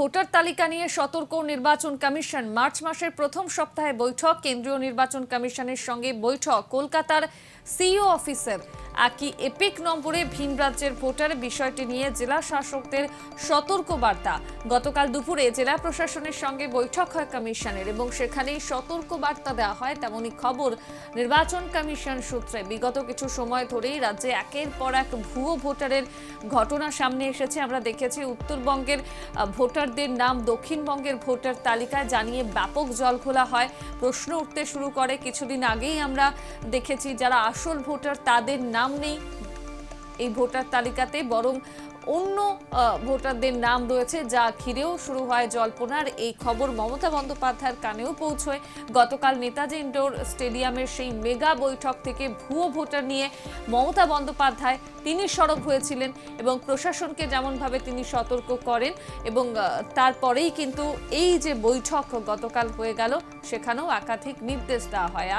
Voter তালিকা নিয়ে সতর্ক নির্বাচন কমিশন। মার্চ মাসের প্রথম সপ্তাহে বৈঠক, কেন্দ্রীয় নির্বাচন কমিশনের সঙ্গে বৈঠক কলকাতার সিইও অফিসের। একই এপিক নম্বরে ভিন রাজ্যের ভোটার বিষয়টি নিয়ে জেলা শাসকদের সতর্ক বার্তা। গতকাল দুপুরে জেলা প্রশাসনের সঙ্গে বৈঠক হয় কমিশনের এবং সেখানেই সতর্ক বার্তা দেওয়া হয়, তেমনই খবর নির্বাচন কমিশন সূত্রে। বিগত কিছু সময় ধরেই রাজ্যে একের পর এক ভুয়ো ভোটারের ঘটনা সামনে এসেছে। আমরা দেখেছি উত্তরবঙ্গের ভোটারদের নাম দক্ষিণবঙ্গের ভোটার তালিকায় জানিয়ে ব্যাপক জলঘোলা হয়, প্রশ্ন উঠতে শুরু করে। কিছুদিন আগেই আমরা দেখেছি যারা আসল ভোটার তাদের নাম নেই এই ভোটার তালিকাতে, বরং অন্য ভোটারদের নাম রয়েছে, যা ঘিরেও শুরু হয় জল্পনার। এই খবর মমতা বন্দ্যোপাধ্যায়ের কানেও পৌঁছয়। গতকাল নেতাজি ইন্ডোর স্টেডিয়ামের সেই মেগা বৈঠক থেকে ভুয়ো ভোটার নিয়ে মমতা বন্দ্যোপাধ্যায় তিনি সরব হয়েছিলেন এবং প্রশাসনকে যেমনভাবে তিনি সতর্ক করেন এবং তারপরেই কিন্তু এই যে বৈঠক গতকাল হয়ে গেল, সেখানেও একাধিক নির্দেশ দেওয়া হয়।